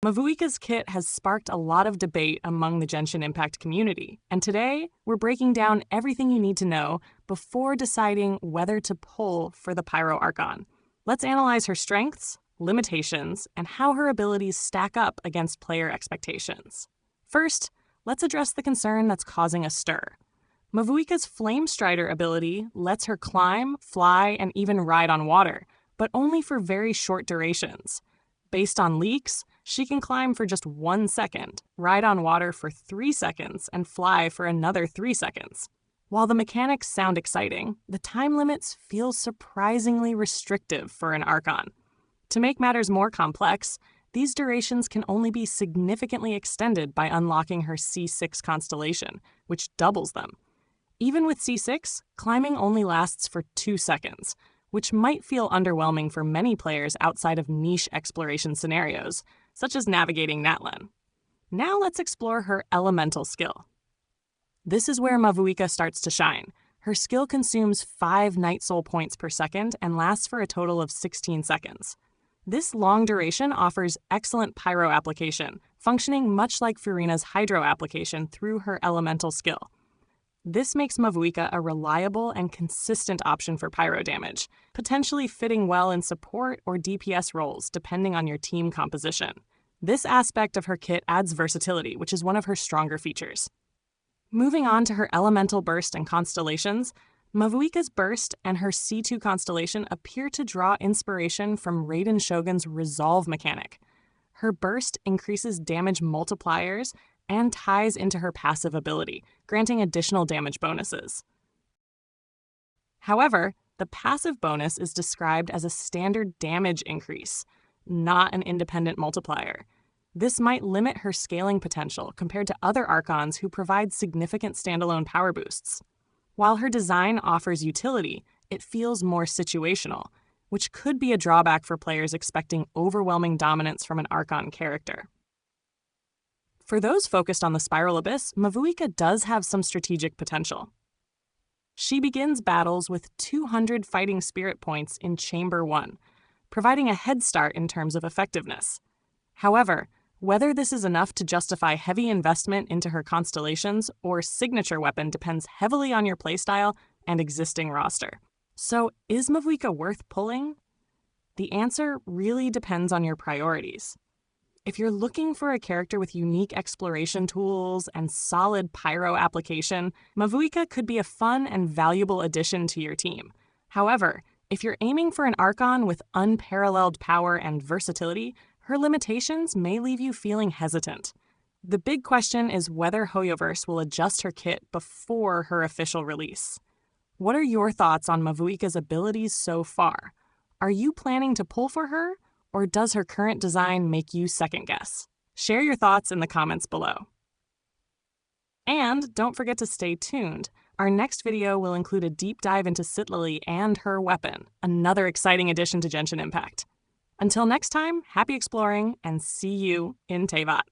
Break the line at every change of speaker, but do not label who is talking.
Mavuika's kit has sparked a lot of debate among the Genshin Impact community, and today we're breaking down everything you need to know before deciding whether to pull for the Pyro Archon. Let's analyze her strengths, limitations, and how her abilities stack up against player expectations. First, let's address the concern that's causing a stir. Mavuika's Flame Strider ability lets her climb, fly, and even ride on water, but only for very short durations. Based on leaks, she can climb for just 1 second, ride on water for 3 seconds, and fly for another 3 seconds. While the mechanics sound exciting, the time limits feel surprisingly restrictive for an Archon. To make matters more complex, these durations can only be significantly extended by unlocking her C6 constellation, which doubles them. Even with C6, climbing only lasts for 2 seconds, which might feel underwhelming for many players outside of niche exploration scenarios, such as navigating Natlan. Now let's explore her elemental skill. This is where Mavuika starts to shine. Her skill consumes 5 Night Soul points per second and lasts for a total of 16 seconds. This long duration offers excellent pyro application, functioning much like Furina's hydro application through her elemental skill. This makes Mavuika a reliable and consistent option for pyro damage, potentially fitting well in support or DPS roles depending on your team composition. This aspect of her kit adds versatility, which is one of her stronger features. Moving on to her elemental burst and constellations, Mavuika's burst and her C2 constellation appear to draw inspiration from Raiden Shogun's resolve mechanic. Her burst increases damage multipliers and ties into her passive ability, granting additional damage bonuses. However, the passive bonus is described as a standard damage increase, not an independent multiplier. This might limit her scaling potential compared to other Archons who provide significant standalone power boosts. While her design offers utility, it feels more situational, which could be a drawback for players expecting overwhelming dominance from an Archon character. For those focused on the Spiral Abyss, Mavuika does have some strategic potential. She begins battles with 200 fighting spirit points in Chamber 1, providing a head start in terms of effectiveness. However, whether this is enough to justify heavy investment into her constellations or signature weapon depends heavily on your playstyle and existing roster. So, is Mavuika worth pulling? The answer really depends on your priorities. If you're looking for a character with unique exploration tools and solid pyro application, Mavuika could be a fun and valuable addition to your team. However, if you're aiming for an Archon with unparalleled power and versatility, her limitations may leave you feeling hesitant. The big question is whether Hoyoverse will adjust her kit before her official release. What are your thoughts on Mavuika's abilities so far? Are you planning to pull for her? Or does her current design make you second guess? Share your thoughts in the comments below. And don't forget to stay tuned. Our next video will include a deep dive into Citlali and her weapon, another exciting addition to Genshin Impact. Until next time, happy exploring and see you in Teyvat.